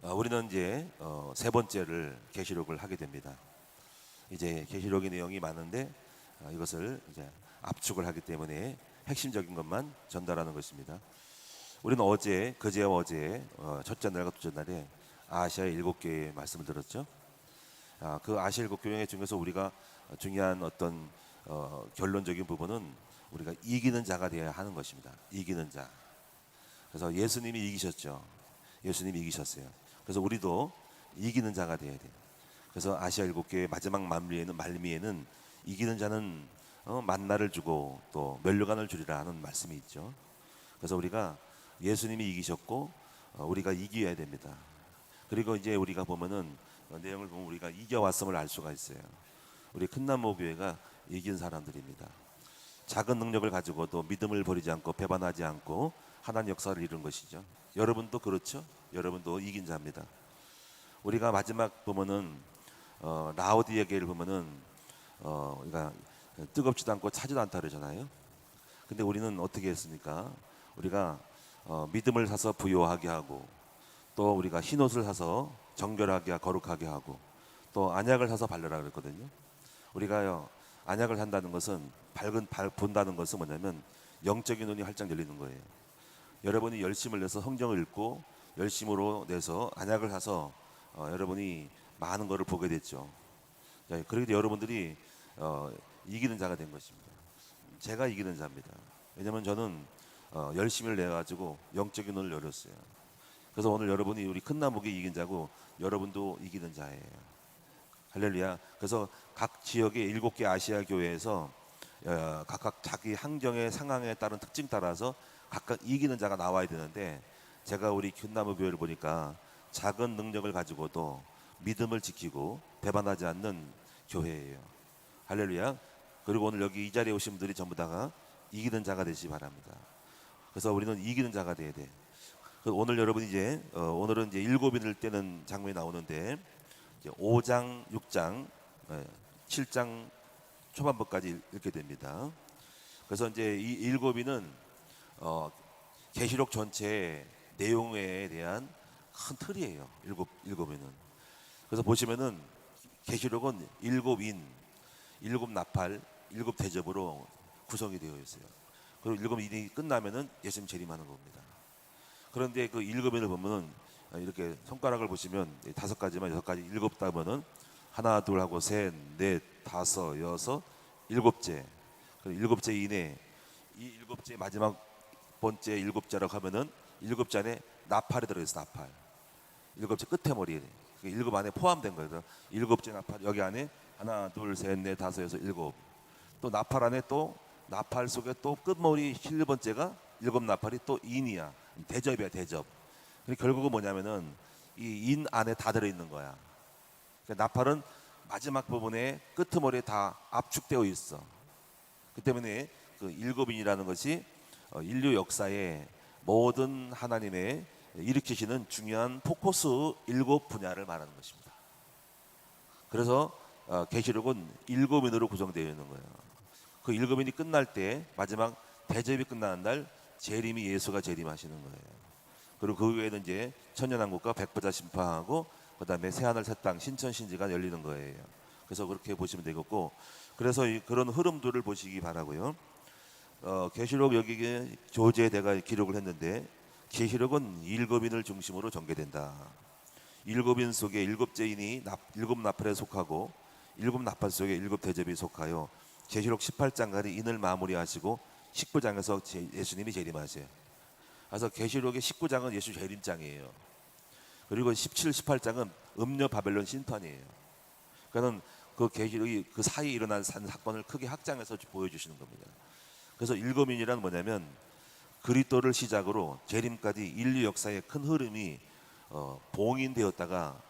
우리는 이제 세 번째를 계시록을 하게 됩니다. 이제 계시록의 내용이 많은데 이것을 이제 압축을 하기 때문에 핵심적인 것만 전달하는 것입니다. 우리는 그제와 어제 첫째 날과 둘째 날에 아시아 7교회의 말씀을 들었죠. 그 아시아 7교회 중에서 우리가 중요한 어떤 결론적인 부분은 우리가 이기는 자가 되어야 하는 것입니다. 이기는 자. 그래서 예수님이 이기셨죠. 예수님이 이기셨어요. 그래서 우리도 이기는 자가 되어야 돼요. 그래서 아시아 7교회 마지막 말미에는 이기는 자는 만나를 주고 또 면류관을 주리라 하는 말씀이 있죠. 그래서 우리가 예수님이 이기셨고 우리가 이겨야 됩니다. 그리고 이제 우리가 보면은 내용을 보면 우리가 이겨왔음을 알 수가 있어요. 우리 큰나무 교회가 이긴 사람들입니다. 작은 능력을 가지고도 믿음을 버리지 않고 배반하지 않고 하나님 역사를 이룬 것이죠. 여러분도 그렇죠? 여러분도 이긴 자입니다. 우리가 마지막 보면은 라오디에 교회를 보면은 우리가 뜨겁지도 않고 차지도 않다 그러잖아요. 근데 우리는 어떻게 했습니까? 우리가 믿음을 사서 부요하게 하고 또 우리가 흰옷을 사서 정결하게 거룩하게 하고 또 안약을 사서 바르라 그랬거든요. 우리가요 안약을 산다는 것은 본다는 것은 뭐냐면 영적인 눈이 활짝 열리는 거예요. 여러분이 열심을 내서 성경을 읽고 열심으로 내서 안약을 사서 여러분이 많은 것을 보게 됐죠. 그렇게 여러분들이 이기는 자가 된 것입니다. 제가 이기는 자입니다. 왜냐하면 저는 열심을 내가지고 영적인 눈을 열었어요. 그래서 오늘 여러분이 우리 큰나무교 이긴 자고 여러분도 이기는 자예요. 할렐루야. 그래서 각 지역의 7개 아시아 교회에서 각각 자기 환경의 상황에 따른 특징 따라서 각각 이기는 자가 나와야 되는데 제가 우리 큰나무 교회를 보니까 작은 능력을 가지고도 믿음을 지키고 배반하지 않는 교회예요. 할렐루야. 그리고 오늘 여기 이 자리에 오신 분들이 전부 다가 이기는 자가 되시기 바랍니다. 그래서 우리는 이기는 자가 돼야 돼. 오늘 여러분 오늘은 이제 일곱인을 떼는 장면이 나오는데 이제 5장, 6장, 7장 초반부까지 읽게 됩니다. 그래서 이제 이 일곱인은 계시록 전체의 내용에 대한 큰 틀이에요. 일곱인은. 그래서 보시면은 계시록은 7인, 7나팔, 7대접으로 구성이 되어 있어요. 그리고 7인이 끝나면은 예수님 재림하는 겁니다. 그런데 그 7인을 보면은 이렇게 손가락을 보시면 5가지만 6가지 7다면은 하나 둘 하고 셋, 넷, 다섯, 여섯, 7째. 그리고 7째 이내 이 7째 마지막 번째 7자라고 하면은 7째 안에 나팔이 들어있어. 나팔. 7째 끝에 머리에 7 안에 포함된 거예요. 7째 나팔 여기 안에 하나 둘 셋 넷 다섯 여섯 7. 또 나팔 안에 또 나팔 속에 또 끝머리 7번째가 7나팔이 또 인이야. 대접이야 대접. 결국은 뭐냐면은 이 인 안에 다 들어있는 거야. 그러니까 나팔은 마지막 부분에 끄트머리에 다 압축되어 있어. 그 때문에 그 7인이라는 것이 인류 역사의 모든 하나님의 일으키시는 중요한 포커스 7 분야를 말하는 것입니다. 그래서 계시록은 7인으로 구성되어 있는 거예요. 그 7인이 끝날 때 마지막 대접이 끝나는 날 재림이 예수가 재림하시는 거예요. 그리고 그 외에는 이제 천년왕국과 백보자 심판하고 그다음에 새하늘 새 땅 신천 신지가 열리는 거예요. 그래서 그렇게 보시면 되겠고, 그래서 그런 흐름들을 보시기 바라고요. 계시록 여기에 조제대가 기록을 했는데 계시록은 7인을 중심으로 전개된다. 7인 속에 7째인이 7나팔에 속하고 7나팔 속에 7대접이 속하여 계시록 18장까지 인을 마무리하시고 19장에서 예수님이 재림하세요. 그래서 계시록의 19장은 예수 재림장이에요. 그리고 17, 18장은 음녀 바벨론 심판이에요. 그러니까 그 계시록이 그 사이에 일어난 사건을 크게 확장해서 보여주시는 겁니다. 그래서 7인이란 뭐냐면 그리스도를 시작으로 재림까지 인류 역사의 큰 흐름이 봉인되었다가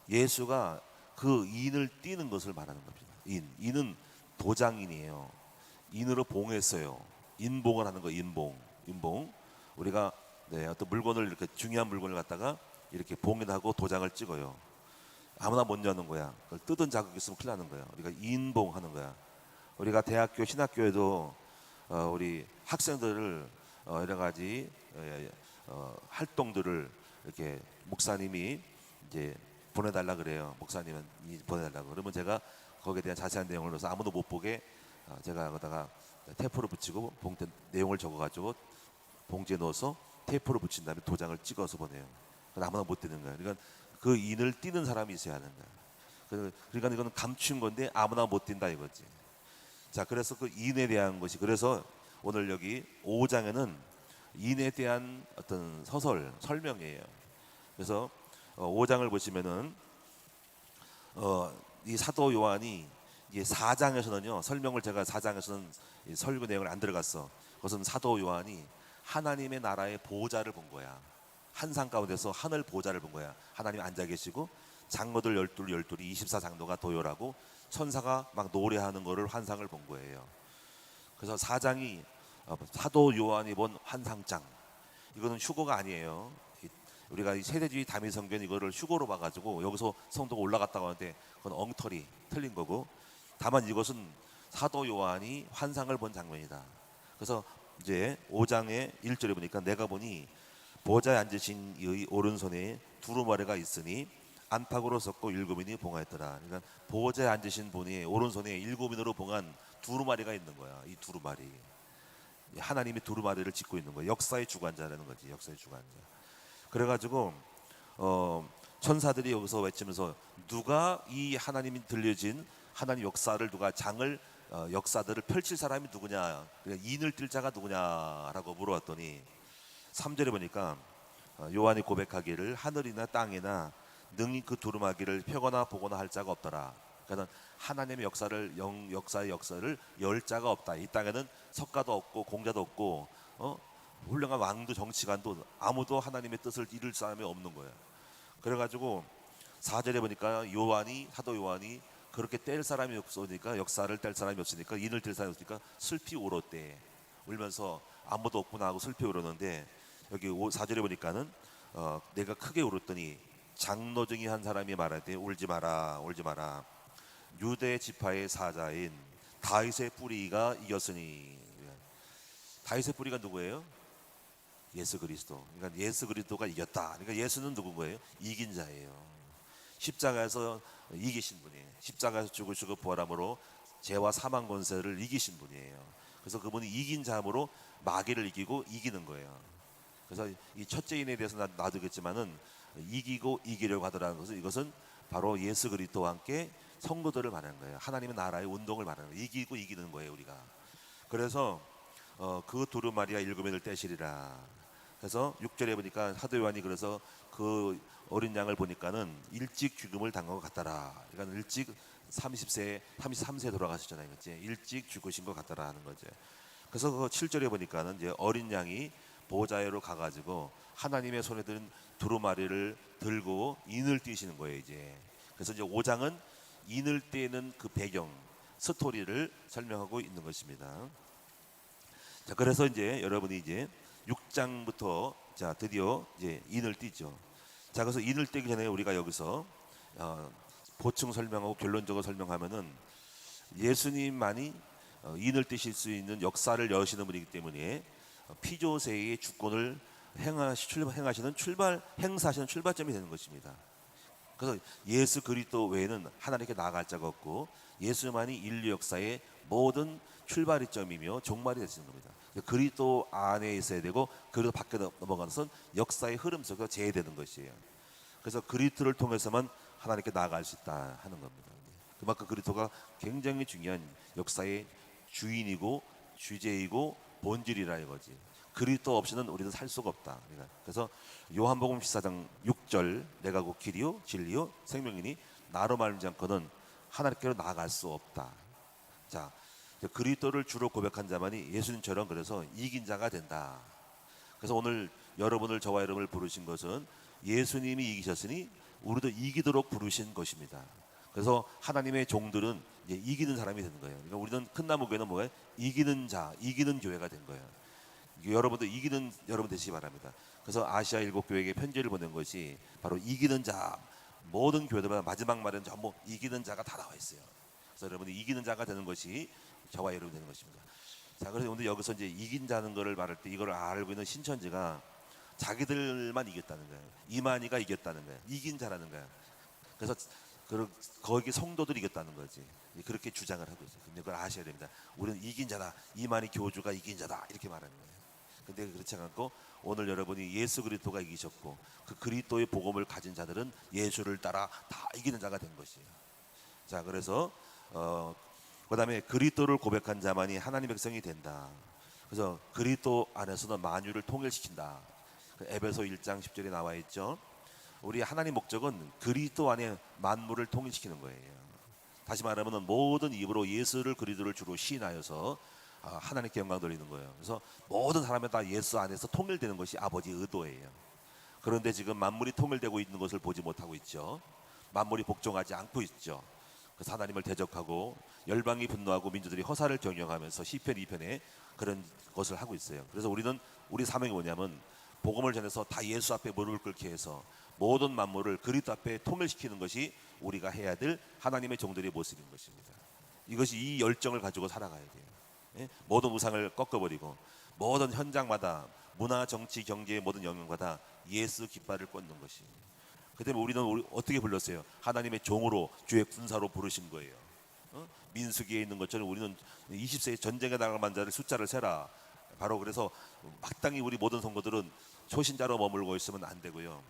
예수가 그 인을 띄는 것을 말하는 겁니다. 인은 도장인이에요. 인으로 봉했어요. 인봉을 하는 거. 인봉. 우리가 어떤 물건을 이렇게 중요한 물건을 갖다가 이렇게 봉인하고 도장을 찍어요. 아무나 못 여는 거야. 그걸 뜯은 자국이 있으면 큰일 나는 거야. 우리가 인봉하는 거야. 우리가 대학교 신학교에도 우리 학생들을 여러 가지 활동들을 이렇게 목사님이 이제 보내달라 그래요. 목사님은 보내달라고. 그러면 제가 거기에 대한 자세한 내용을 넣어서 아무도 못 보게 제가 거기다가 테이프를 붙이고 봉투 내용을 적어가지고 봉지에 넣어서 테이프를 붙인 다음에 도장을 찍어서 보내요. 아무나 못 띄는 거예요. 그러니까 그 인을 띄는 사람이 있어야 하는 거예요. 그러니까 이거는 감춘 건데 아무나 못 띈다 이거지. 자, 그래서 그 인에 대한 것이, 그래서 오늘 여기 5장에는 인에 대한 어떤 서설 설명이에요. 그래서 5장을 보시면은 이 사도 요한이 이게 4장에서는요 설명을, 제가 4장에서는 설교 내용을 안 들어갔어. 그것은 사도 요한이 하나님의 나라의 보좌를 본 거야. 한상 가운데서 하늘 보좌를 본 거야. 하나님 앉아 계시고 장로들 12이 24장로가 도열하고 천사가 막 노래하는 거를 환상을 본 거예요. 그래서 4장이 사도 요한이 본 환상장. 이거는 휴거가 아니에요. 우리가 이 세대주의 다미성경 이거를 휴거로 봐가지고 여기서 성도가 올라갔다고 하는데 그건 엉터리 틀린 거고, 다만 이것은 사도 요한이 환상을 본 장면이다. 그래서 이제 5장의 1절에 보니까 내가 보니 보좌에 앉으신 이의 오른손에 두루마리가 있으니 안팎으로 섰고 7인이 봉하였더라. 그러니까 보좌에 앉으신 분이 오른손에 7인으로 봉한 두루마리가 있는 거야. 이 두루마리, 하나님이 두루마리를 짓고 있는 거야. 역사의 주관자라는 거지. 역사의 주관자. 그래가지고 천사들이 여기서 외치면서 누가 이 하나님이 들려진 하나님 역사를, 누가 장을 역사들을 펼칠 사람이 누구냐, 인을 뜰 자가 누구냐라고 물어봤더니 3절에 보니까 요한이 고백하기를 하늘이나 땅이나 능히 그 두루마기를 펴거나 보거나 할 자가 없더라. 그러니까 하나님의 역사의 역사를 열 자가 없다. 이 땅에는 석가도 없고 공자도 없고 훌륭한 왕도 정치관도 아무도 하나님의 뜻을 이룰 사람이 없는 거예요. 그래가지고 4절에 보니까 사도 요한이 그렇게 뗄 사람이 없으니까, 역사를 뗄 사람이 없으니까, 인을 뗄 사람이 없으니까 슬피 울었대. 울면서 아무도 없구나 하고 슬피 울었는데, 여기 4절에 보니까는 내가 크게 울었더니 장로 중에 한 사람이 말하되 울지 마라 울지 마라, 유대 지파의 사자인 다윗의 뿌리가 이겼으니. 다윗의 뿌리가 누구예요? 예수 그리스도. 그러니까 예수 그리스도가 이겼다. 그러니까 예수는 누군 거예요? 이긴 자예요. 십자가에서 이기신 분이에요. 십자가에서 죽으시고 부활함으로 죄와 사망 권세를 이기신 분이에요. 그래서 그분이 이긴 자함으로 마귀를 이기고 이기는 거예요. 그래서 이 첫째인에 대해서 놔두겠지만은 이기고 이기려고 하더라는 것은, 이것은 바로 예수 그리스도와 함께 성도들을 말하는 거예요. 하나님의 나라의 운동을 말하는 거예요. 이기고 이기는 거예요, 우리가. 그래서 그 두루마리와 7인을 떼시리라. 그래서 6절에 보니까 사도 요한이 그래서 그 어린 양을 보니까는 일찍 죽음을 당한 것 같더라. 그러니까 일찍 33세 돌아가셨잖아요. 그치? 일찍 죽으신 것 같더라 하는 거죠. 그래서 그 7절에 보니까는 이제 어린 양이 보좌로 가가지고 하나님의 손에 든 두루마리를 들고 인을 띄시는 거예요, 이제. 그래서 이제 5장은 인을 띄는 그 배경, 스토리를 설명하고 있는 것입니다. 자, 그래서 이제 여러분이 이제 6장부터 자 드디어 이제 인을 띄죠. 자, 그래서 인을 띄기 전에 우리가 여기서 보충 설명하고 결론적으로 설명하면은, 예수님만이 인을 띄실 수 있는 역사를 여시는 분이기 때문에 피조세의 주권을 행하시는 행사하시는 출발점이 되는 것입니다. 그래서 예수 그리스도 외에는 하나님께 나아갈 자가 없고, 예수만이 인류 역사의 모든 출발점이며 종말이 되시는 겁니다. 그리스도 안에 있어야 되고, 그리스도 밖에 넘어가는 것은 역사의 흐름 속에서 제외되는 것이에요. 그래서 그리스도를 통해서만 하나님께 나아갈 수 있다 하는 겁니다. 그만큼 그리스도가 굉장히 중요한 역사의 주인이고 주제이고 본질이라 이거지. 그리스도 없이는 우리는 살 수가 없다. 그래서 요한복음 14장 6절 내가 곧 길이요 진리요 생명이니 나로 말미암지 않고는 하나님께로 나아갈 수 없다. 자, 그리스도를 주로 고백한 자만이 예수님처럼 그래서 이긴 자가 된다. 그래서 오늘 여러분을, 저와 여러분을 부르신 것은 예수님이 이기셨으니 우리도 이기도록 부르신 것입니다. 그래서 하나님의 종들은 이제 이기는 사람이 되는 거예요. 그러니까 우리는 큰 나무 교회는 뭐예요? 이기는 자, 이기는 교회가 된 거예요. 여러분도 이기는 여러분 되시기 바랍니다. 그래서 아시아 7교회에게 편지를 보낸 것이 바로 이기는 자. 모든 교회들마다 마지막 말에는 전부 이기는 자가 다 나와 있어요. 그래서 여러분이 이기는 자가 되는 것이 저와 여러분이 되는 것입니다. 자, 그래서 오늘 여기서 이제 이긴 자는 거를 말할 때 이걸 알고 있는 신천지가 자기들만 이겼다는 거예요. 이만희가 이겼다는 거예요. 이긴 자라는 거예요. 그래서 거기 성도들이 이겼다는 거지. 그렇게 주장을 하고 있어요. 근데 그걸 아셔야 됩니다. 우리는 이긴 자다. 이만희 교주가 이긴 자다. 이렇게 말하는 거예요. 근데 그렇지 않고 오늘 여러분이 예수 그리스도가 이기셨고 그 그리스도의 복음을 가진 자들은 예수를 따라 다 이기는 자가 된 것이에요. 자, 그래서 그다음에 그리스도를 고백한 자만이 하나님의 백성이 된다. 그래서 그리스도 안에서는 만유를 통일시킨다. 에베소 1장 10절에 나와 있죠. 우리 하나님 목적은 그리스도 안에 만물을 통일시키는 거예요. 다시 말하면 모든 입으로 예수를 그리스도를 주로 시인하여서 하나님께 영광 돌리는 거예요. 그래서 모든 사람이 다 예수 안에서 통일되는 것이 아버지의 의도예요. 그런데 지금 만물이 통일되고 있는 것을 보지 못하고 있죠. 만물이 복종하지 않고 있죠. 그래서 하나님을 대적하고 열방이 분노하고 민주들이 허사를 경영하면서 시편 2편에 그런 것을 하고 있어요. 그래서 우리 사명이 뭐냐면 복음을 전해서 다 예수 앞에 무릎을 꿇게 해서 모든 만물을 그리스도 앞에 통일시키는 것이 우리가 해야 될 하나님의 종들의 모습인 것입니다. 이것이 이 열정을 가지고 살아가야 돼요. 예? 모든 우상을 꺾어버리고 모든 현장마다 문화, 정치, 경제의 모든 영역마다 예수 깃발을 꽂는 것이에요. 그 때문에 우리는 어떻게 불렀어요? 하나님의 종으로 주의 군사로 부르신 거예요. 민수기에 있는 것처럼 우리는 20세에 전쟁에 나갈 만자를 숫자를 세라. 바로 그래서 마땅히 우리 모든 성도들은 초신자로 머물고 있으면 안 되고요.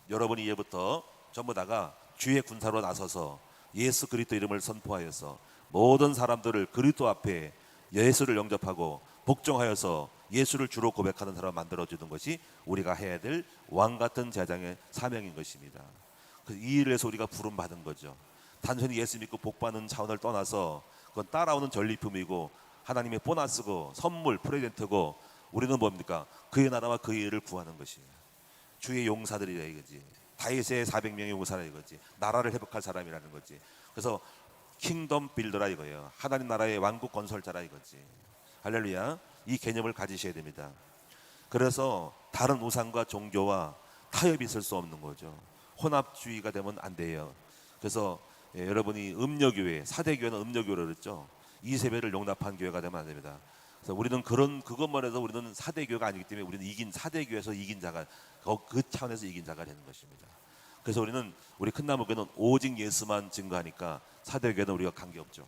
여러분이 이제부터 전부 다가 주의 군사로 나서서 예수 그리스도 이름을 선포하여서 모든 사람들을 그리스도 앞에 예수를 영접하고 복종하여서 예수를 주로 고백하는 사람 만들어주는 것이 우리가 해야 될 왕같은 제장의 사명인 것입니다. 이 일을 해서 우리가 부름받은 거죠. 단순히 예수 믿고 복받는 차원을 떠나서 그건 따라오는 전리품이고 하나님의 보너스고 선물, 프레젠트고 우리는 뭡니까? 그의 나라와 그의 일을 구하는 것이에요. 주의 용사들이라 이거지. 다윗의 400명의 용사라 이거지. 나라를 회복할 사람이라는 거지. 그래서 킹덤 빌더라 이거예요. 하나님 나라의 왕국 건설자라 이거지. 할렐루야. 이 개념을 가지셔야 됩니다. 그래서 다른 우상과 종교와 타협이 있을 수 없는 거죠. 혼합주의가 되면 안 돼요. 그래서 여러분이 음녀교회, 사대교회는 음녀교회를 그랬죠. 이세배를 용납한 교회가 되면 안 됩니다. 그래서 우리는 그것만 해도 우리는 사대교회가 아니기 때문에 우리는 사대교회에서 이긴 자가 그 차원에서 이긴 자가 되는 것입니다. 그래서 우리 큰나무교회는 오직 예수만 증거하니까 사대교회는 우리가 관계없죠.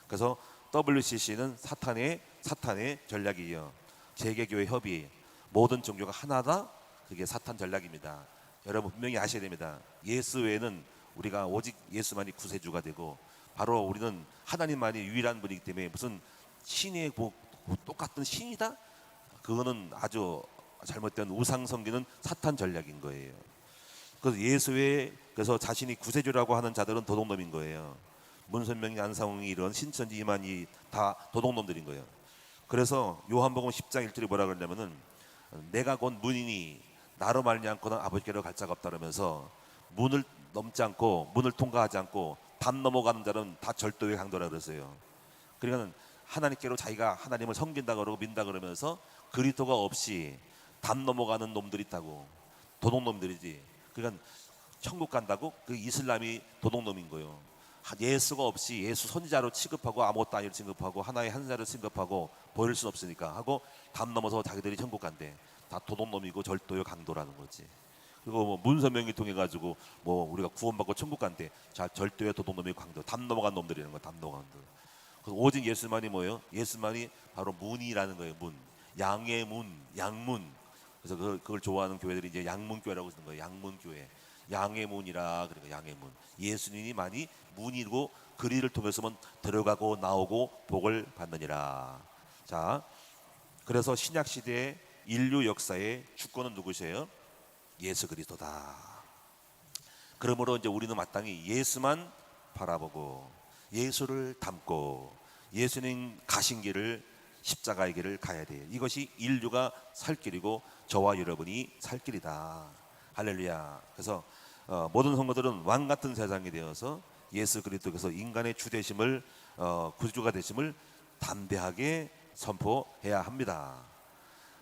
그래서 WCC는 사탄의 전략이에요. 재개교회 협의, 모든 종교가 하나다. 그게 사탄 전략입니다. 여러분 분명히 아셔야 됩니다. 예수 외에는 우리가 오직 예수만이 구세주가 되고 바로 우리는 하나님만이 유일한 분이기 때문에 무슨 신의 똑같은 신이다? 그거는 아주 잘못된 우상 섬기는 사탄 전략인 거예요. 그래서 그래서 자신이 구세주라고 하는 자들은 도둑놈인 거예요. 문선명이, 안상홍이 이런 신천지 이만희 다 도둑놈들인 거예요. 그래서 요한복음 10장 1절에 뭐라 그러냐면은 내가 곧 문이니 나로 말미암고는 아버지께로 갈 자가 없다 그러면서 문을 넘지 않고 문을 통과하지 않고 담 넘어가는 자는 다 절도의 강도라 그랬어요. 그러니까 하나님께로 자기가 하나님을 섬긴다 그러고 민다 그러면서 그리스도가 없이 담 넘어가는 놈들이 있다고. 도둑놈들이지. 그러니까 천국 간다고 그 이슬람이 도둑놈인 거예요. 예수가 없이 예수 선지자로 취급하고 아무것도 아니로 취급하고 하나의 한자로 취급하고 버릴 수는 없으니까 하고 담 넘어서 자기들이 천국 간대. 다 도둑놈이고 절도요 강도라는 거지. 그리고 뭐 문서명이 통해 가지고 뭐 우리가 구원받고 천국 간대. 자, 절도요 도둑놈이고 강도, 담 넘어간 놈들이라는 거야. 담 넘어간 놈들. 오직 예수만이 뭐예요? 예수만이 바로 문이라는 거예요. 문, 양의 문, 양문. 그래서 그걸 좋아하는 교회들이 이제 양문교회라고 쓰는 거예요. 양문교회. 양의 문이라. 그러니까 양의 문. 예수님만이 문이고 그리를 통해서만 들어가고 나오고 복을 받느니라. 자, 그래서 신약 시대의 인류 역사의 주권은 누구세요? 예수 그리스도다. 그러므로 이제 우리는 마땅히 예수만 바라보고 예수를 닮고 예수님 가신 길을 십자가의 길을 가야 돼요. 이것이 인류가 살 길이고 저와 여러분이 살 길이다. 할렐루야. 그래서 모든 성도들은 왕 같은 세상이 되어서 예수 그리스도께서 인간의 주 되심을 구주가 되심을 담대하게 선포해야 합니다.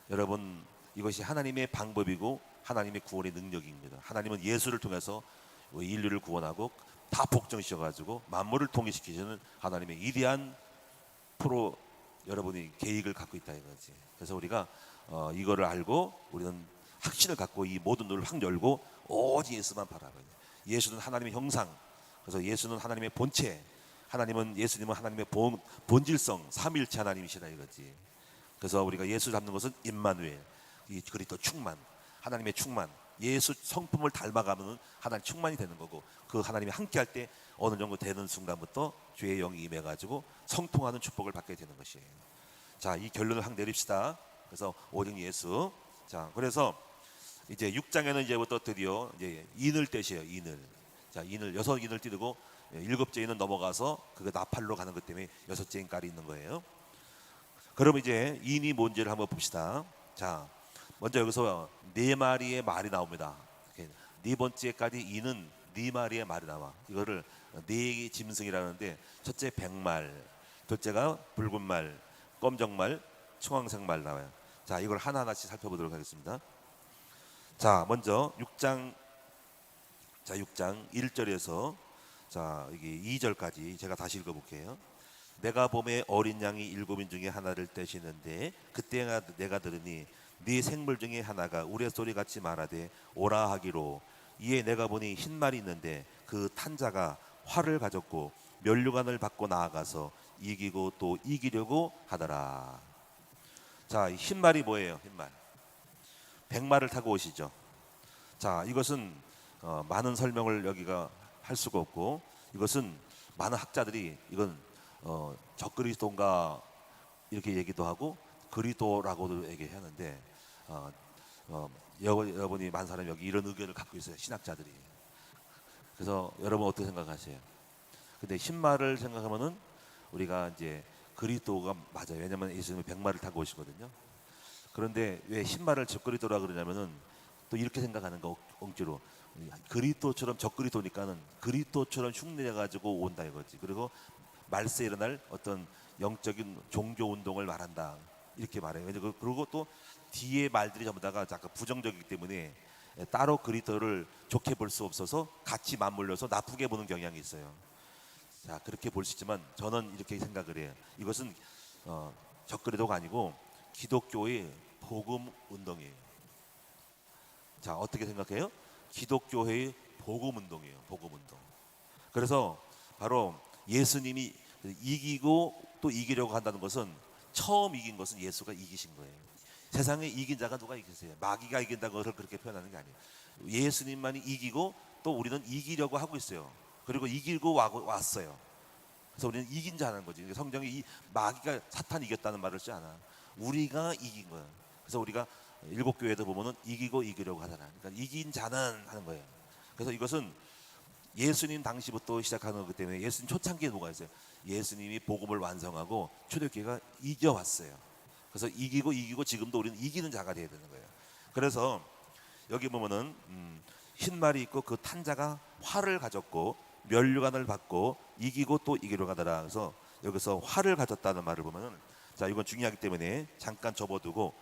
여러분 이것이 하나님의 방법이고 하나님의 구원의 능력입니다. 하나님은 예수를 통해서 인류를 구원하고 다 복종시켜가지고 만물을 통일시키시는 하나님의 위대한 여러분이 계획을 갖고 있다 이거지. 그래서 우리가 이거를 알고 우리는 확신을 갖고 이 모든 눈을 확 열고 오직 예수만 바라봐요. 예수는 하나님의 형상, 그래서 예수는 하나님의 본체, 예수님은 하나님의 본질성, 삼위일체 하나님이시다 이거지. 그래서 우리가 예수 잡는 것은 임마누엘, 이 그리스도 충만, 하나님의 충만, 예수 성품을 닮아가면 하나님 충만이 되는 거고, 그 하나님이 함께할 때 어느 정도 되는 순간부터 주의 영이 임해가지고 성통하는 축복을 받게 되는 것이에요. 자, 이 결론을 확 내립시다. 그래서 오직 예수. 자, 그래서 이제 6장에는 이제부터 드디어 이제 인을 떼셔요. 인을. 자, 인을 6인을 띄고 7째 인은 넘어가서 그거 나팔로 가는 것 때문에 6째 인깔이 있는 거예요. 그러면 이제 인이 뭔지를 한번 봅시다. 자, 먼저 여기서 4마리의 말이 나옵니다. 네 번째까지 인은 4마리의 말이 나와. 이거를 4개의 짐승이라는데, 첫째 백말, 둘째가 붉은 말, 검정말, 청황색 말 나와요. 자, 이걸 하나하나씩 살펴보도록 하겠습니다. 자, 먼저 6장 1절에서 자, 이게 2절까지 제가 다시 읽어볼게요. 내가 봄에 어린 양이 7인 중에 하나를 떼시는데, 그때 내가 들으니 네 생물 중에 하나가 우레소리 같이 말하되 오라 하기로, 이에 내가 보니 흰 말이 있는데 그 탄자가 활을 가졌고 면류관을 받고 나아가서 이기고 또 이기려고 하더라. 자, 흰 말이 뭐예요? 흰 말. 백마를 타고 오시죠. 자, 이것은 많은 설명을 여기가 할 수가 없고, 이것은 많은 학자들이 이건 적그리스도인가 이렇게 얘기도 하고 그리스도라고도 얘기하는데, 여러분이 많은 사람이 여기 이런 의견을 갖고 있어요, 신학자들이. 그래서 여러분 어떻게 생각하세요? 근데 흰말을 생각하면은 우리가 이제 그리스도가 맞아요. 왜냐하면 예수님은 백마를 타고 오시거든요. 그런데 왜 흰말을 적그리스도라 그러냐면은 또 이렇게 생각하는 거, 억지로 그리스도처럼, 적그리스도니까는 그리스도처럼 흉내 가지고 온다 이거지. 그리고 말세에 일어날 어떤 영적인 종교 운동을 말한다 이렇게 말해요. 그리고 또 뒤에 말들이 전부 다가 약간 부정적이기 때문에 따로 그리스도를 좋게 볼 수 없어서 같이 맞물려서 나쁘게 보는 경향이 있어요. 자, 그렇게 볼 수 있지만 저는 이렇게 생각을 해요. 이것은 적그리스도가 아니고 기독교의 복음 운동이에요. 자, 어떻게 생각해요? 기독교회의 복음 운동이에요. 복음 운동. 그래서 바로 예수님이 이기고 또 이기려고 한다는 것은, 처음 이긴 것은 예수가 이기신 거예요. 세상에 이긴 자가 누가 이기세요? 마귀가 이긴다는 것을 그렇게 표현하는 게 아니에요. 예수님만이 이기고 또 우리는 이기려고 하고 있어요. 그리고 이기고 왔어요. 그래서 우리는 이긴 자는 거지. 성경이 이 마귀가 사탄 이겼다는 말을 쓰지 않아. 우리가 이긴 거예요. 그래서 우리가 일곱 교회도 보면은 이기고 이기려고 하잖아. 그러니까 이긴 자는 하는 거예요. 그래서 이것은 예수님 당시부터 시작하는 거기 때문에, 예수님 초창기에 뭐가 있어요? 예수님이 복음을 완성하고 초대교회가 이겨왔어요. 그래서 이기고 지금도 우리는 이기는 자가 되어야 되는 거예요. 그래서 여기 보면은 흰 말이 있고 그 탄자가 활을 가졌고 면류관을 받고 이기고 또 이기려고 하더라. 그래서 여기서 활을 가졌다는 말을 보면은, 자, 이건 중요하기 때문에 잠깐 접어두고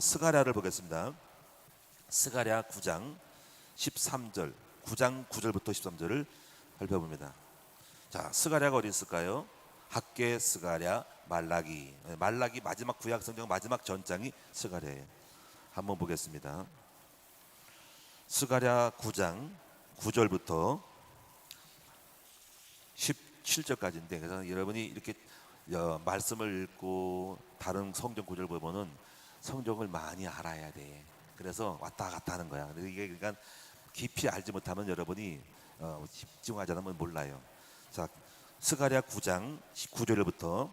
스가랴를 보겠습니다. 스가랴 9장 13절, 9장 9절부터 13절을 살펴봅니다. 자, 스가랴가 어디 있을까요? 학개, 스가랴, 말라기. 말라기 마지막 구약 성경 마지막 전장이 스가랴예요. 한번 보겠습니다. 스가랴 9장 9절부터 17절까지인데, 그래서 여러분이 이렇게 말씀을 읽고 다른 성경 구절 보면은 성경을 많이 알아야 돼. 그래서 왔다 갔다 하는 거야. 이게 그러니까 깊이 알지 못하면 여러분이 집중하지 않으면 몰라요. 자, 스가랴 9장 9절부터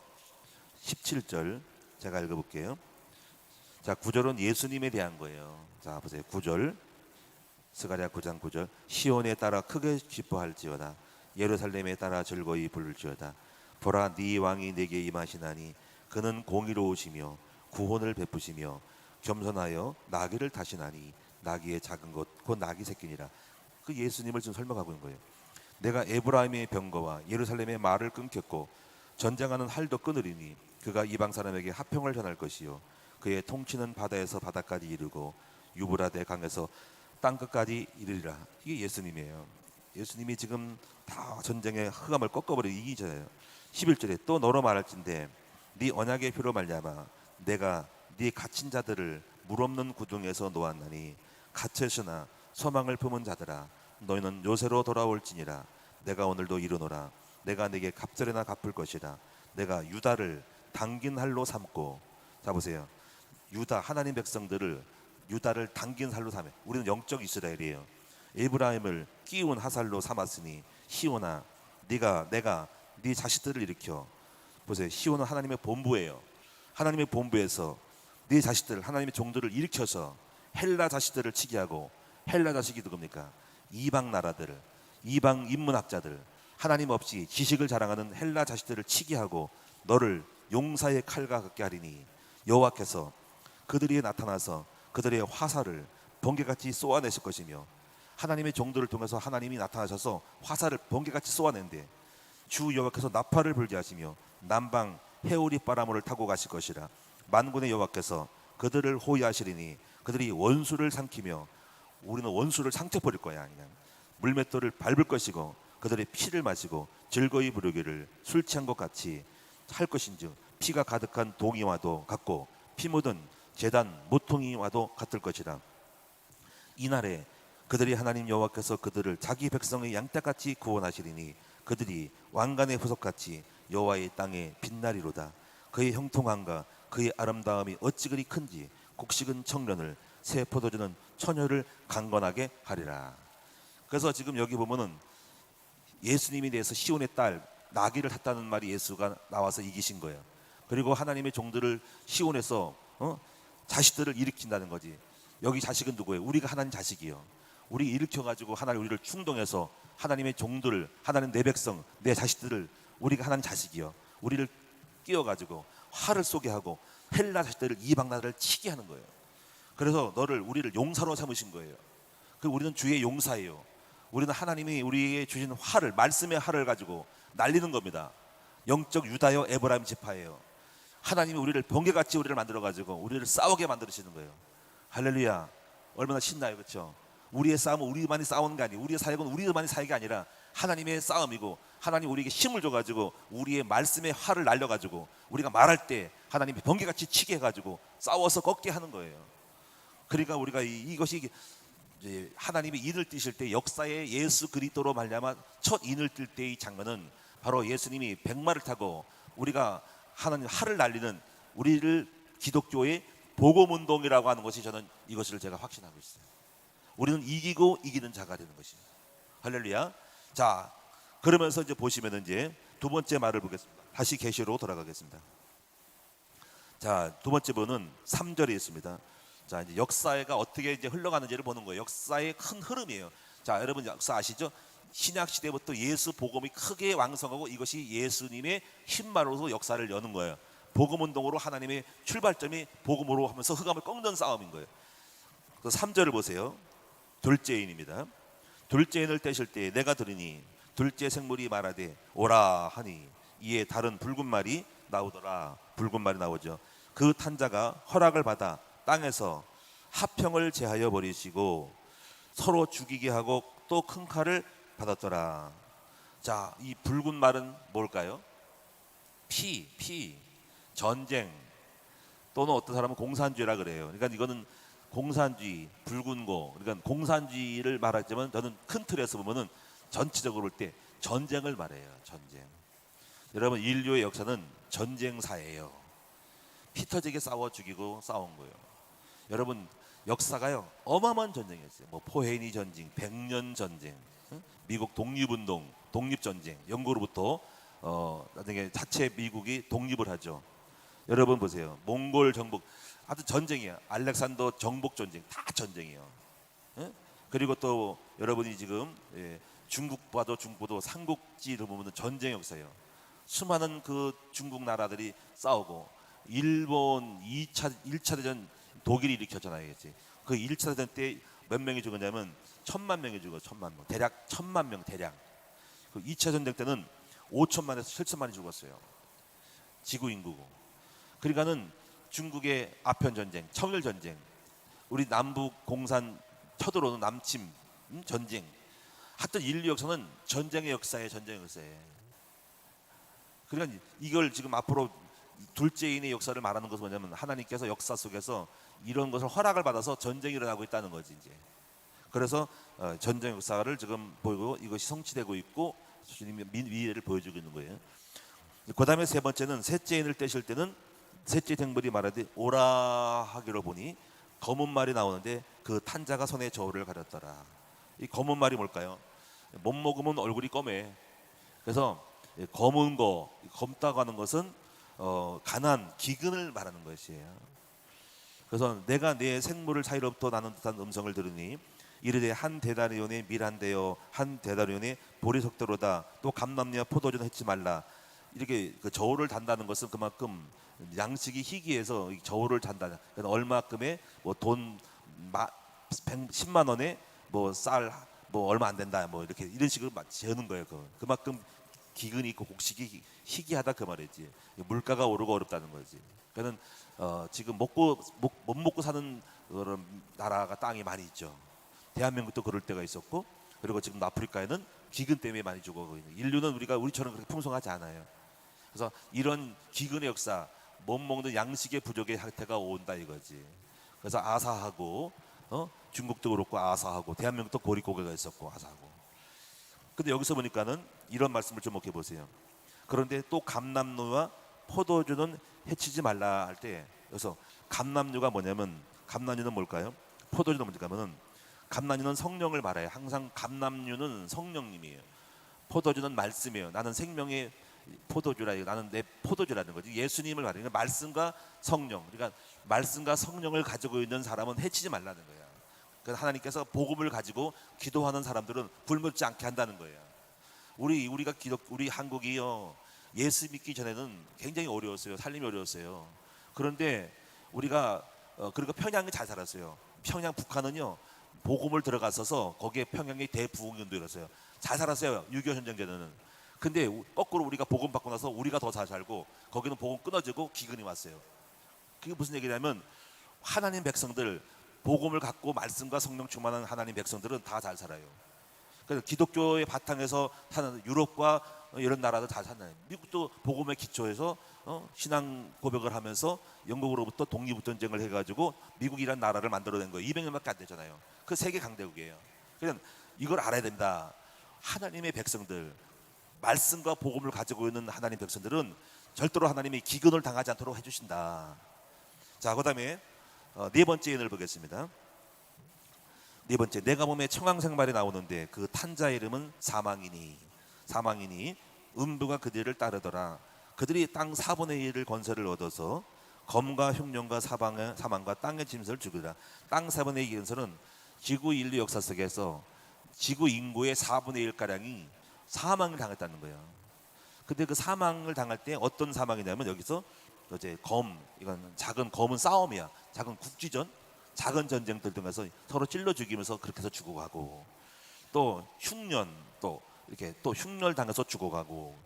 17절 제가 읽어볼게요. 자, 9절은 예수님에 대한 거예요. 자, 보세요. 9절, 스가랴 9장 9절. 시온에 따라 크게 기뻐할지어다. 예루살렘에 따라 즐거이 부를지어다. 보라, 네 왕이 내게 임하시나니 그는 공의로우시며 구원을 베푸시며 겸손하여 나귀를 타시나니 나귀의 작은 것 곧 나귀 새끼니라. 그 예수님을 지금 설명하고 있는 거예요. 내가 에브라임의 병거와 예루살렘의 말을 끊겼고 전쟁하는 할도 끊으리니 그가 이방 사람에게 화평을 전할 것이요 그의 통치는 바다에서 바다까지 이르고 유브라데 강에서 땅끝까지 이르리라. 이게 예수님이에요. 예수님이 지금 다 전쟁의 흑암을 꺾어버리고 이기잖아요. 11절에 또 너로 말할진대 네 언약의 표로 말미암아 내가 네 갇힌 자들을 물 없는 구덩이에서 놓았나니 갇혔으나 소망을 품은 자들아 너희는 요새로 돌아올지니라. 내가 오늘도 이르노라. 내가 네게 갑절에나 갚을 것이라. 내가 유다를 당긴 할로 삼고. 자 보세요. 유다 하나님 백성들을 유다를 당긴 살로 삼아. 우리는 영적 이스라엘이에요. 에브라임을 끼운 하살로 삼았으니 시온아 내가 네 자식들을 일으켜. 보세요. 시온은 하나님의 본부예요. 하나님의 본부에서 네 자식들 하나님의 종들을 일으켜서 헬라 자식들을 치게 하고, 헬라 자식이 누굽니까? 이방 나라들, 이방 인문학자들, 하나님 없이 지식을 자랑하는 헬라 자식들을 치게 하고 너를 용사의 칼과 같게 하리니 여호와께서 그들이 나타나서 그들의 화살을 번개같이 쏘아내실 것이며. 하나님의 종들을 통해서 하나님이 나타나셔서 화살을 번개같이 쏘아낸대. 주 여호와께서 나팔을 불게 하시며 남방 해오리 바람을 타고 가실 것이라. 만군의 여호와께서 그들을 호위하시리니 그들이 원수를 삼키며. 우리는 원수를 상태버릴 거야. 그냥 물맷돌을 밟을 것이고 그들의 피를 마시고 즐거이 부르기를 술 취한 것 같이 할 것인즉 피가 가득한 동이와도 같고 피 묻은 제단 모퉁이와도 같을 것이라. 이날에 그들이 하나님 여호와께서 그들을 자기 백성의 양떼같이 구원하시리니 그들이 왕관의 후석같이 여호와의 땅에 빛나리로다. 그의 형통함과 그의 아름다움이 어찌 그리 큰지 곡식은 청년을 새 포도주는 처녀를 강건하게 하리라. 그래서 지금 여기 보면은 예수님에 대해서 시온의 딸 나귀를 탔다는 말이 예수가 나와서 이기신 거예요. 그리고 하나님의 종들을 시온에서 자식들을 일으킨다는 거지. 여기 자식은 누구예요? 우리가 하나님 자식이요. 우리 일으켜가지고 하나님 우리를 충동해서 하나님의 종들을, 하나님 내 백성, 내 자식들을, 우리가 하나님 자식이요, 우리를 끼워가지고 화를 쏘게 하고 헬라 자식들을 이방 나라를 치게 하는 거예요. 그래서 우리를 용사로 삼으신 거예요. 우리는 주의 용사예요. 우리는 하나님이 우리에게 주신 화를, 말씀의 화를 가지고 날리는 겁니다. 영적 유다요 에브라임 지파예요. 하나님이 우리를 번개같이 우리를 만들어가지고 우리를 싸우게 만들으시는 거예요. 할렐루야. 얼마나 신나요, 그렇죠? 우리의 싸움은 우리만이 싸우는 게 아니에요. 우리의 사역은 우리만이 사역이 아니라 하나님의 싸움이고, 하나님 우리에게 힘을 줘가지고 우리의 말씀의 화를 날려가지고 우리가 말할 때 하나님이 번개같이 치게 해가지고 싸워서 꺾게 하는 거예요. 그러니까 우리가 이것이 이제 하나님이 인을 띄실 때, 역사에 예수 그리스도로 말미암아 첫 인을 뜰 때의 장면은 바로 예수님이 백마를 타고 우리가 하나님 화를 날리는, 우리를 기독교의 복음운동이라고 하는 것이, 저는 이것을 제가 확신하고 있어요. 우리는 이기고 이기는 자가 되는 것입니다. 할렐루야. 자, 그러면서 이제 보시면은 이제 두 번째 말을 보겠습니다. 다시 계시로 돌아가겠습니다. 자, 두 번째 부분은 3절에 있습니다. 자, 이제 역사가 어떻게 이제 흘러가는지를 보는 거예요. 역사의 큰 흐름이에요. 자, 여러분 역사 아시죠? 신약 시대부터 예수 복음이 크게 왕성하고 이것이 예수님의 힘만으로도 역사를 여는 거예요. 복음 운동으로 하나님의 출발점이 복음으로 하면서 흑암을 꺾는 싸움인 거예요. 그 3절을 보세요. 둘째 인입니다. 둘째 인을 떼실 때 내가 들으니 둘째 생물이 말하되 오라 하니 이에 다른 붉은 말이 나오더라. 붉은 말이 나오죠. 그 탄자가 허락을 받아 땅에서 화평을 제하여 버리시고 서로 죽이게 하고 또 큰 칼을 받았더라. 자, 이 붉은 말은 뭘까요? 피, 전쟁, 또는 어떤 사람은 공산주의라 그래요. 그러니까 이거는 공산주의, 붉은 거, 그러니까 공산주의를 말하지만 저는 큰 틀에서 보면은 전체적으로 볼 때 전쟁을 말해요. 전쟁. 여러분, 인류의 역사는 전쟁사예요. 피 터지게 싸워 죽이고 싸운 거예요. 여러분, 역사가요 어마어마한 전쟁이었어요. 뭐 포헤니 전쟁, 백년 전쟁, 미국 독립운동, 독립전쟁, 영국으로부터 나중에 자체 미국이 독립을 하죠. 여러분 보세요. 몽골 정복, 아주 전쟁이야. 알렉산더 정복 전쟁, 다 전쟁이에요. 그리고 또 여러분이 지금 중국 봐도 중국도 삼국지를 보면 전쟁 역사예요. 수많은 그 중국 나라들이 싸우고, 일본 1차 대전 독일이 일으켰잖아요. 그 1차 대전 때 몇 명이 죽었냐면 1000만 명이 죽어요. 1000만 명. 대략 1000만 명 대략. 그 2차 전쟁 때는 5천만에서 7천만이 죽었어요. 지구 인구고. 그러니까는 중국의 아편 전쟁, 청일 전쟁, 우리 남북 공산 쳐들어오는 남침 전쟁. 하여튼 인류 역사는 전쟁의 역사예요. 전쟁의 역사예요. 그러니까 이걸 지금 앞으로 둘째인의 역사를 말하는 것은 뭐냐면 하나님께서 역사 속에서 이런 것을 허락을 받아서 전쟁이 일어나고 있다는 거지 이제. 그래서 전쟁 역사를 지금 보이고 이것이 성취되고 있고 주님의 미래를 보여주고 있는 거예요. 그 다음에 세 번째는 셋째인을 떼실 때는 셋째 생물이 말하되 오라 하기로 보니 검은 말이 나오는데 그 탄자가 손에 저울을 가렸더라. 이 검은 말이 뭘까요? 못 먹으면 얼굴이 검해. 그래서 검은 거, 검다고 하는 것은 가난, 기근을 말하는 것이에요. 그래서 내가 내 생물을 사이로부터 나는 듯한 음성을 들으니 이르되 한 데나리온에 밀한되어 한 데나리온에 보리석대로다. 또 감람류와 포도주는 했지 말라. 이렇게 그 저울을 단다는 것은 그만큼 양식이 희귀해서 저울을 단다. 그러니까 얼마큼의 뭐돈 10만 원에 뭐 쌀 뭐 얼마 안 된다. 뭐 이렇게 이런 식으로 재는 거예요. 그만큼 기근이 있고 곡식이 희귀하다 그 말이지. 물가가 오르고 어렵다는 거지. 그러니까 지금 못 먹고 사는 그런 나라가 땅이 많이 있죠. 대한민국도 그럴 때가 있었고, 그리고 지금 아프리카에는 기근 때문에 많이 죽어가고 있는. 인류는 우리처럼 그렇게 풍성하지 않아요. 그래서 이런 기근의 역사, 못 먹는 양식의 부족의 상태가 온다 이거지. 그래서 아사하고 중국도 그렇고 아사하고 대한민국도 고리고개가 있었고 아사하고. 근데 여기서 보니까는 이런 말씀을 주목해 보세요. 그런데 또 감람류와 포도주는 해치지 말라 할 때 여기서 감람류가 뭐냐면 감람류는 뭘까요? 포도주는 뭘까면은 감람류는 성령을 말해요. 항상 감람류는 성령님이에요. 포도주는 말씀이에요. 나는 생명의 포도주라. 나는 내 포도주라는 거지. 예수님을 말해요. 그러니까 말씀과 성령. 그러니까 말씀과 성령을 가지고 있는 사람은 해치지 말라는 거야. 그래서 하나님께서 복음을 가지고 기도하는 사람들은 불묻지 않게 한다는 거예요. 우리 한국이요, 예수 믿기 전에는 굉장히 어려웠어요. 살림이 어려웠어요. 그런데 우리가 그리고 평양이 잘 살았어요. 평양 북한은요 복음을 들어갔어서 거기에 평양이 대부흥운동이 일어났어요. 잘 살았어요. 6.25 전쟁 전에는. 근데 거꾸로 우리가 복음 받고 나서 우리가 더 잘 살고 거기는 복음 끊어지고 기근이 왔어요. 그게 무슨 얘기냐면 하나님 백성들, 복음을 갖고 말씀과 성령 충만한 하나님 백성들은 다 잘 살아요. 그래서 기독교의 바탕에서 사는 유럽과 이런 나라도 다 살아요. 미국도 복음의 기초에서 신앙 고백을 하면서 영국으로부터 독립전쟁을 해가지고 미국이라는 나라를 만들어낸 거예요. 200년밖에 안 되잖아요. 그 세계 강대국이에요. 그냥 이걸 알아야 된다. 하나님의 백성들, 말씀과 복음을 가지고 있는 하나님 백성들은 절대로 하나님이 기근을 당하지 않도록 해주신다. 자, 그 다음에 네 번째 인을 보겠습니다. 네 번째, 내가 몸에 청황생말이 나오는데 그 탄자 이름은 사망이니 음부가 그들을 따르더라. 그들이 땅 4분의 1을 건설을 얻어서 검과 흉년과 사망과 땅의 짐승을 죽이라. 땅 4분의 1 건설은 지구 인류 역사 속에서 지구 인구의 4분의 1가량이 사망을 당했다는 거예요. 근데 그 사망을 당할 때 어떤 사망이냐면 여기서 이제 이건 작은 검은 싸움이야. 작은 국지전, 작은 전쟁들 통해서 서로 찔러 죽이면서 그렇게 해서 죽어가고, 또 흉년, 또 이렇게 또 흉년 당해서 죽어가고,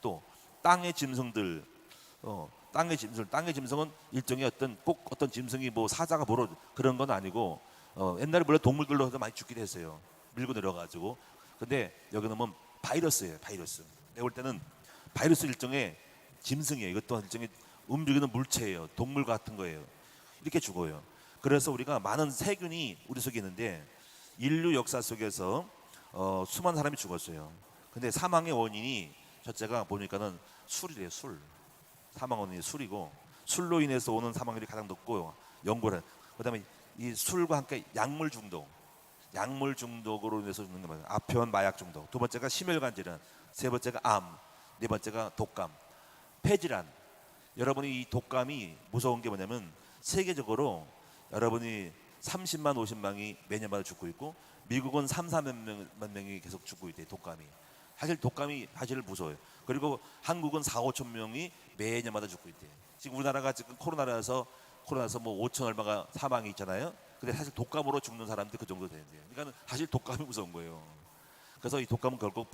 또 땅의 짐승들, 땅의 짐승은 일종의 꼭 어떤 짐승이 뭐 사자가 뭐로 그런 건 아니고 옛날에 원래 동물들로 해서 많이 죽기도 했어요. 밀고 내려가지고. 근데 여기는 뭐 바이러스예요. 바이러스. 내가 볼 때는 바이러스 일종의 짐승이에요. 이것도 일종의 움직이는 물체예요. 동물 같은 거예요. 이렇게 죽어요. 그래서 우리가 많은 세균이 우리 속에 있는데 인류 역사 속에서 수많은 사람이 죽었어요. 근데 사망의 원인이 첫째가 보니까는 술이래요. 술. 사망 원인이 술이고, 술로 인해서 오는 사망률이 가장 높고 연구를. 그다음에 이 술과 함께 약물 중독으로 인해서 죽는 거예요. 아편 마약 중독. 두 번째가 심혈관 질환. 세 번째가 암. 네 번째가 독감. 폐질환. 여러분이 이 독감이 무서운 게 뭐냐면 세계적으로 여러분이 30만 50만이 매년마다 죽고 있고 미국은 3, 4만 명이 계속 죽고 있대요. 독감이. 사실 독감이 사실 무서워요. 그리고 한국은 4, 5천 명이 매년마다 죽고 있대요. 지금 우리나라가 지금 코로나라서 뭐 5천 얼마가 사망이 있잖아요. 근데 사실 독감으로 죽는 사람들이 그 정도 되는데요. 그러니까 사실 독감이 무서운 거예요. 그래서 이 독감은 결국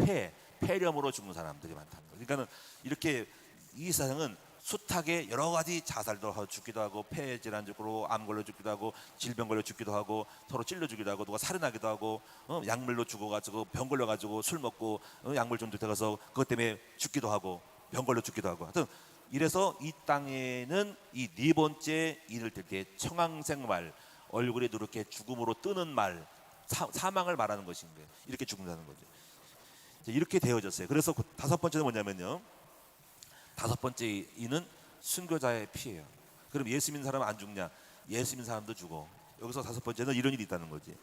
폐렴으로 죽는 사람들이 많다는 거예요. 그러니까 이렇게 이 세상은 숱하게 여러 가지 자살도 하고 죽기도 하고 폐질환 죽고 암 걸려 죽기도 하고 질병 걸려 죽기도 하고 서로 찔러 죽기도 하고 누가 살인하기도 하고 약물로 죽어가지고 병 걸려가지고 술 먹고 약물 중독돼가서 그것 때문에 죽기도 하고 병 걸려 죽기도 하고 하여튼 이래서 이 땅에는 이 네 번째 인을 뜰 때 청황생말, 얼굴에 누렇게 죽음으로 뜨는 말, 사망을 말하는 것인 거예요. 이렇게 죽는다는 거죠. 이렇게 되어졌어요. 그래서 다섯 번째는 뭐냐면요, 다섯 번째 인은 순교자의 피예요. 그럼 예수 믿는 사람은 안 죽냐? 예수 믿는 사람도 죽어. 여기서 다섯 번째는 이런 일이 있다는 거지.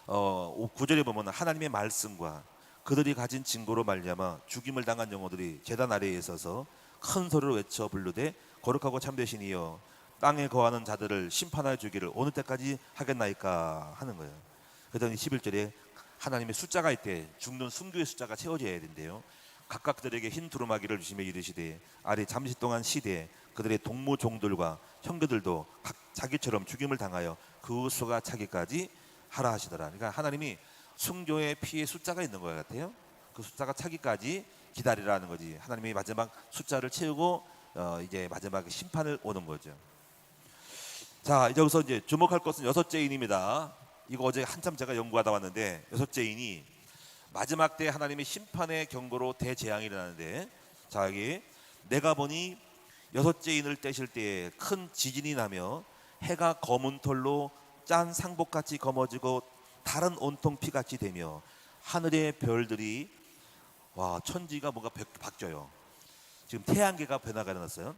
9절에 보면 하나님의 말씀과 그들이 가진 증거로 말미암아 죽임을 당한 영혼들이 제단 아래에 있어서 큰 소리로 외쳐 부르되 거룩하고 참되신 이여 땅에 거하는 자들을 심판하여 주기를 오늘 때까지 하겠나이까 하는 거예요. 그랬더니 11절에 하나님의 숫자가 있대. 죽는 순교의 숫자가 채워져야 된대요. 각각 그들에게 흰 두루마기를 주시며 이르시되 아래 잠시 동안 시대 그들의 동무 종들과 형제들도 각 자기처럼 죽임을 당하여 그 수가 차기까지 하라 하시더라. 그러니까 하나님이 순교의 피의 숫자가 있는 것 같아요. 그 숫자가 차기까지 기다리라는 거지. 하나님이 마지막 숫자를 채우고 이제 마지막 심판을 오는 거죠. 자, 이제 여기서 이제 주목할 것은 여섯째 인입니다. 이거 어제 한참 제가 연구하다 왔는데 여섯째 인이 마지막 때 하나님의 심판의 경고로 대재앙이 일어나는데, 자 여기 내가 보니 여섯째 인을 떼실 때에 큰 지진이 나며 해가 검은 털로 짠 상복같이 검어지고 다른 온통 피같이 되며 하늘의 별들이 천지가 뭔가 바뀌어요. 지금 태양계가 변화가 일어났어요.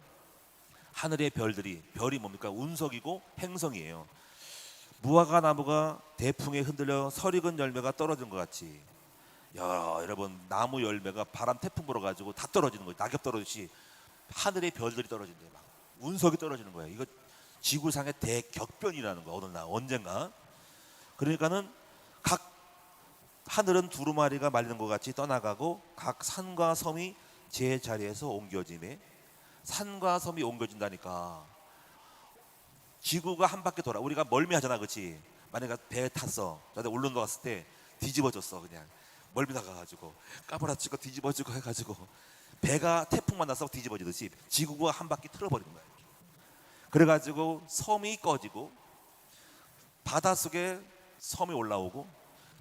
하늘의 별들이, 별이 뭡니까? 운석이고 행성이에요. 무화과 나무가 대풍에 흔들려 설익은 열매가 떨어진 것 같이, 여러분 나무 열매가 바람 태풍 불어가지고 다 떨어지는 거예요. 낙엽 떨어지듯이 하늘의 별들이 떨어진대요. 막 운석이 떨어지는 거예요. 이거 지구상의 대격변이라는 거, 어느 날 언젠가. 그러니까는 각 하늘은 두루마리가 말리는 것 같이 떠나가고 각 산과 섬이 제 자리에서 옮겨지네. 산과 섬이 옮겨진다니까. 지구가 한 바퀴 돌아. 우리가 멀미하잖아, 그렇지? 만약에 배에 탔어, 나한테 울릉도 갔을 때 뒤집어졌어. 그냥 멀미 나가가지고 까불어치고 뒤집어지고 해가지고 배가 태풍 만나서 뒤집어지듯이 지구가 한 바퀴 틀어버리는 거야. 그래가지고 섬이 꺼지고 바닷속에 섬이 올라오고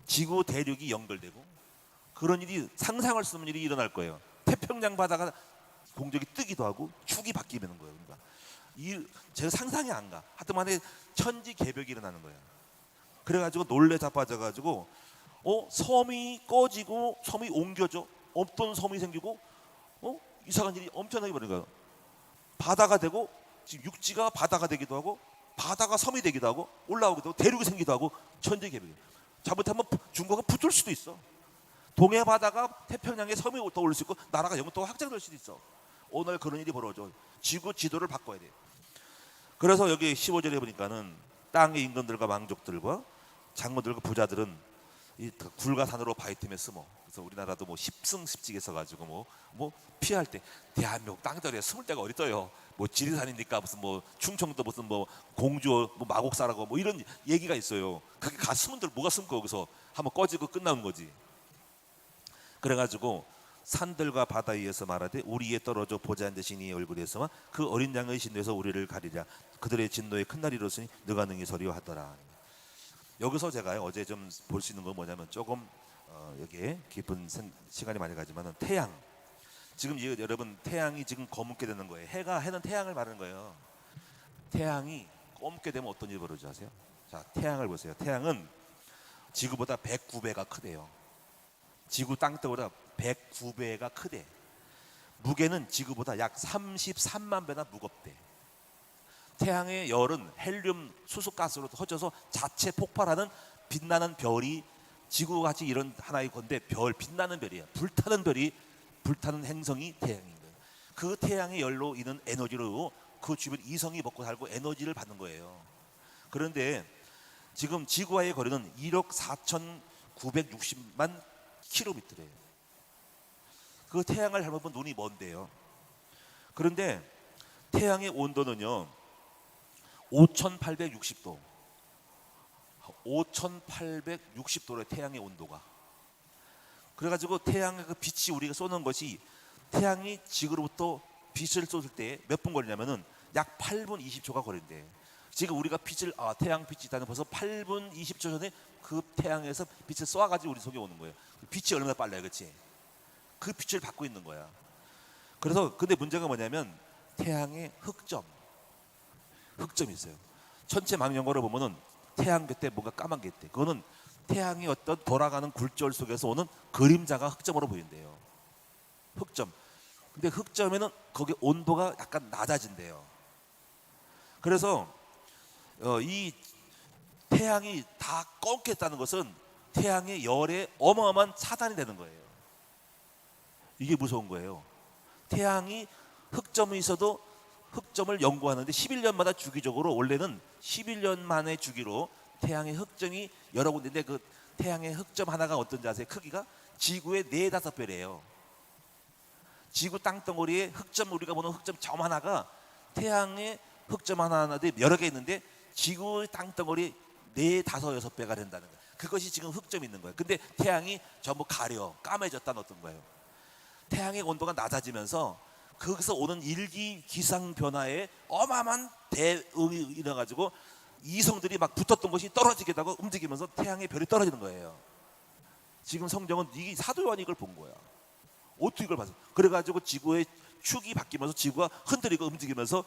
지구 대륙이 연결되고, 그런 일이 상상할 수 없는 일이 일어날 거예요. 태평양 바다가 공적이 뜨기도 하고 축이 바뀌는 거예요. 그러니까 제가 상상이 안 가. 하여튼간에 천지 개벽이 일어나는 거예요. 그래가지고 놀래 자빠져가지고 섬이 꺼지고 섬이 옮겨져, 없던 섬이 생기고 이상한 일이 엄청나게 벌어진 거예요. 바다가 되고 지금 육지가 바다가 되기도 하고 바다가 섬이 되기도 하고 올라오기도 하고 대륙이 생기기도 하고 천지 개벽이. 잘못하면 중국가 붙을 수도 있어. 동해 바다가 태평양에 섬이 떠올 수 있고 나라가 영토가 확장될 수도 있어. 오늘 그런 일이 벌어져. 지구 지도를 바꿔야 돼. 그래서 여기 15절에 보니까는 땅의 임금들과 왕족들과 장로들과 부자들은 이 굴가산으로 바위틈에 숨어. 그래서 우리나라도 뭐 십승십직에 서가지고 뭐 피할 때 대한민국 땅들에 숨을 데가 어디 있어요. 뭐 지리산이니까 무슨 뭐 충청도 무슨 뭐 공주 뭐 마곡사라고 뭐 이런 얘기가 있어요. 그게 가 숨은들 뭐가 숨고 거기서 한번 꺼지고 끝나는 거지. 그래가지고 산들과 바다 위에서 말하되 우리 위에 떨어져 보지 않으신 이의 얼굴에서만 그 어린 양의 신에서 우리를 가리랴. 그들의 진노의 큰 날이 이르렀으니 너가 능히 서리와 하더라. 여기서 제가 어제 좀 볼 수 있는 건 뭐냐면 조금 여기에 깊은 시간이 많이 가지만은 태양, 지금 여러분 태양이 지금 검게 되는 거예요. 해는 태양을 말하는 거예요. 태양이 검게 되면 어떤 일이 벌어지지 아세요? 자, 태양을 보세요. 태양은 지구보다 109배가 크대요. 지구 땅덩어리보다 109배가 크대. 무게는 지구보다 약 33만 배나 무겁대. 태양의 열은 헬륨 수소가스로 터져서 자체 폭발하는 빛나는 별이 지구같이 이런 하나의 건데 빛나는 별이야. 불타는 행성이 태양인 거예요. 그 태양의 열로 인한 에너지로 그 주변 이성이 먹고 살고 에너지를 받는 거예요. 그런데 지금 지구와의 거리는 1억 4,960만 킬로미터래요. 그 태양을 잘못 보면 눈이 먼데요. 그런데 태양의 온도는요 5,860도 5,860도의 태양의 온도가. 그래가지고 태양의 그 빛이 우리가 쏘는 것이, 태양이 지구로부터 빛을 쏟을 때 몇 분 걸리냐면은 약 8분 20초가 걸린대. 지금 우리가 태양 빛이 있다는 벌써 8분 20초 전에 그 태양에서 빛을 쏘아가지고 우리 속에 오는 거예요. 빛이 얼마나 빨라요, 그렇지? 그 빛을 받고 있는 거야. 그래서 근데 문제가 뭐냐면 태양의 흑점이 있어요. 천체 망원경으로 보면은 태양 곁에 뭔가 까만 게 있대. 그거는 태양이 어떤 돌아가는 굴절 속에서 오는 그림자가 흑점으로 보인대요. 흑점. 근데 흑점에는 거기 온도가 약간 낮아진대요. 그래서 이 태양이 다 꺾였다는 것은 태양의 열에 어마어마한 차단이 되는 거예요. 이게 무서운 거예요. 태양이 흑점이 있어도 흑점을 연구하는데 11년마다 주기적으로, 원래는 11년 만의 주기로 태양의 흑점이 여러 군데인데, 그 태양의 흑점 하나가 어떤지 아세요? 크기가 지구의 4-5배래요. 지구 땅덩어리에 흑점, 우리가 보는 흑점 점 하나가 태양의 흑점 하나인데 여러 개 있는데 지구의 땅덩어리 4-5-6배가 된다는 거예요. 그것이 지금 흑점이 있는 거예요. 근데 태양이 전부 가려 까매졌다는 어떤 거예요. 태양의 온도가 낮아지면서 거기서 오는 일기 기상 변화에 어마어마한 대응이 일어나가지고 이성들이 막 붙었던 것이 떨어지게 되고 움직이면서 태양의 별이 떨어지는 거예요. 지금 성경은 이 사도 요한이 이걸 본 거야. 어떻게 이걸 봤어? 그래가지고 지구의 축이 바뀌면서 지구가 흔들리고 움직이면서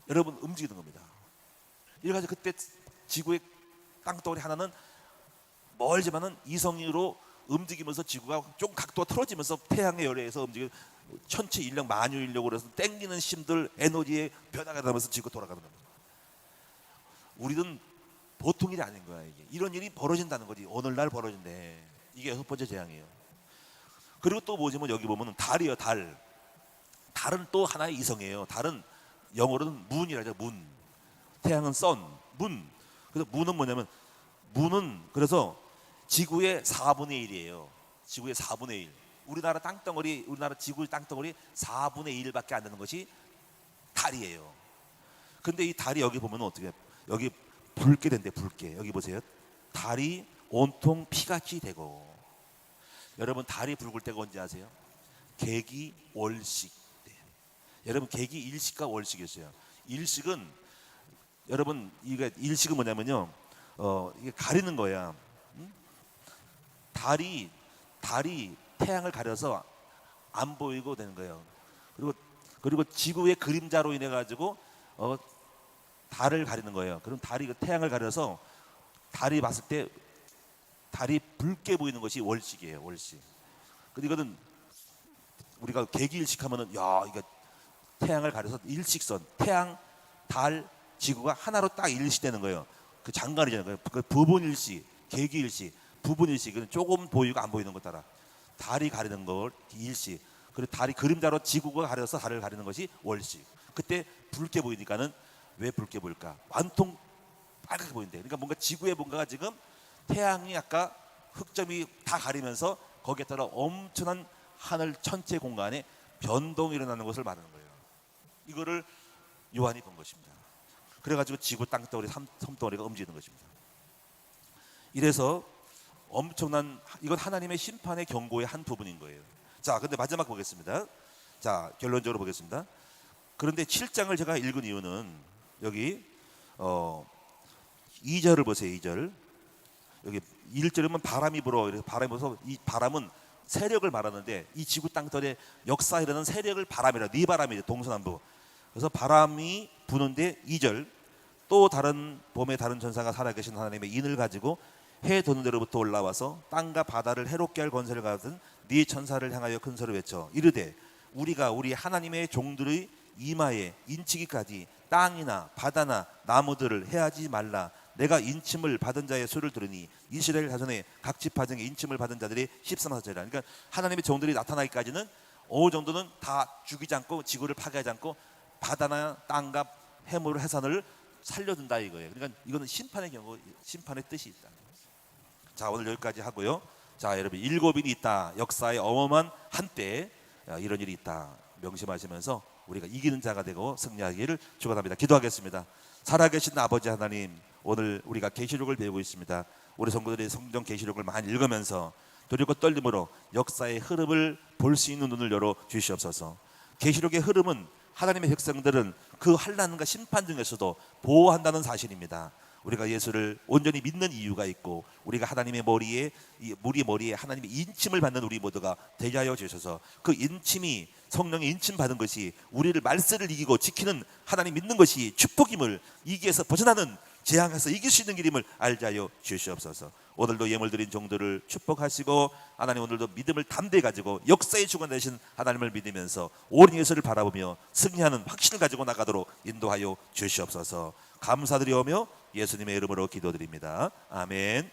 여러분 움직이는 겁니다. 이래가지고 그때 지구의 땅덩어리 하나는 멀지만은 이성으로 움직이면서 지구가 좀 각도가 틀어지면서 태양의 열에 의해서 움직이는 천체 인력, 만유 인력으로 해서 땡기는 힘들, 에너지의 변화가 나면서 지구가 돌아가는 겁니다. 우리는 보통 일이 아닌 거야. 이게 이런 일이 벌어진다는 거지. 오늘날 벌어진대. 이게 6번째 재앙이에요. 그리고 또 뭐지만 여기 보면은 달이에요. 달은 또 하나의 이성이에요. 달은 영어로는 문이라죠. 문. 태양은 선, 문. 그래서 문은 뭐냐면, 문은 그래서 지구의 4분의 1이에요. 지구의 4분의 1. 우리나라 땅덩어리, 우리나라 지구의 땅덩어리 4분의 1밖에 안 되는 것이 달이에요. 근데 이 달이 여기 보면 어떻게 해요? 여기 붉게 된대. 붉게. 여기 보세요. 달이 온통 피같이 되고. 여러분, 달이 붉을 때가 언제 아세요? 계기 월식 때. 여러분, 계기 일식과 월식이 있어요. 일식은, 여러분, 이게 일식은 뭐냐면요, 이게 가리는 거야. 달이 태양을 가려서 안 보이고 되는 거예요. 그리고 지구의 그림자로 인해 가지고 달을 가리는 거예요. 그럼 달이 그 태양을 가려서 달이 봤을 때 달이 붉게 보이는 것이 월식이에요. 월식. 근데 이거는 우리가 계기일식하면은, 야, 이거 태양을 가려서 일식선, 태양, 달, 지구가 하나로 딱 일식되는 거예요. 그 장관이잖아요. 그 부분일식, 계기일식, 부분일식은 조금 보이고 안 보이는 것 따라. 달이 가리는 걸 일식. 그리고 달이 그림자로 지구가 가려서 달을 가리는 것이 월식. 그때 붉게 보이니까는, 왜 붉게 보일까? 완통 빨갛게 보인대. 그러니까 뭔가 지구에 뭔가가 지금 태양이 아까 흑점이 다 가리면서 거기에 따라 엄청난 하늘 천체 공간에 변동이 일어나는 것을 말하는 거예요. 이거를 요한이 본 것입니다. 그래가지고 지구 땅덩어리, 섬덩어리가 움직이는 것입니다. 이래서 엄청난, 이건 하나님의 심판의 경고의 한 부분인 거예요. 자, 근데 마지막 보겠습니다. 자, 결론적으로 보겠습니다. 그런데 7장을 제가 읽은 이유는 여기 2절을 보세요. 2절. 여기 1절이면 바람이 불어. 이래서 바람이 불어서, 이 바람은 세력을 말하는데, 이 지구 땅덩어리의 역사에 이르는 세력을 바람이라, 네 바람이죠. 동서남북. 그래서 바람이 부는데 2절, 또 다른 봄에 다른 전사가 살아계신 하나님의 인을 가지고 해 도는 데로부터 올라와서 땅과 바다를 해롭게 할 권세를 가진 네 천사를 향하여 큰 소리로 외쳐 이르되, 우리가 우리 하나님의 종들의 이마에 인치기까지 땅이나 바다나 나무들을 해하지 말라. 내가 인침을 받은 자의 수를 들으니 이스라엘 자손의 각 지파 중에 인침을 받은 자들이 13사절이라. 그러니까 하나님의 종들이 나타나기까지는 어느 정도는 다 죽이지 않고, 지구를 파괴하지 않고 바다나 땅과 해물 해산을 살려준다 이거예요. 그러니까 이거는 심판의 경우, 심판의 뜻이 있다. 자, 오늘 여기까지 하고요. 자, 여러분, 7인이 있다. 역사의 어마어마한 한때 이런 일이 있다 명심하시면서 우리가 이기는 자가 되고 승리하기를 축원합니다. 기도하겠습니다. 살아계신 아버지 하나님, 오늘 우리가 계시록을 배우고 있습니다. 우리 성도들이 성경 계시록을 많이 읽으면서 두렵고 떨림으로 역사의 흐름을 볼 수 있는 눈을 열어 주시옵소서. 계시록의 흐름은 하나님의 백성들은 그 환난과 심판 중에서도 보호한다는 사실입니다. 우리가 예수를 온전히 믿는 이유가 있고, 우리가 하나님의 머리에, 우리 머리에 하나님의 인침을 받는 우리 모두가 되게 하여 주셔서, 그 인침이, 성령의 인침 받은 것이 우리를 말세를 이기고 지키는, 하나님 믿는 것이 축복임을, 이기에서 벗어나는, 재앙에서 이길 수 있는 길임을 알게 하여 주시옵소서. 오늘도 예물 드린 종들을 축복하시고, 하나님 오늘도 믿음을 담대히 가지고 역사의 주관 되신 하나님을 믿으면서 오랜 예수를 바라보며 승리하는 확신을 가지고 나가도록 인도하여 주시옵소서. 감사드리오며 예수님의 이름으로 기도드립니다. 아멘.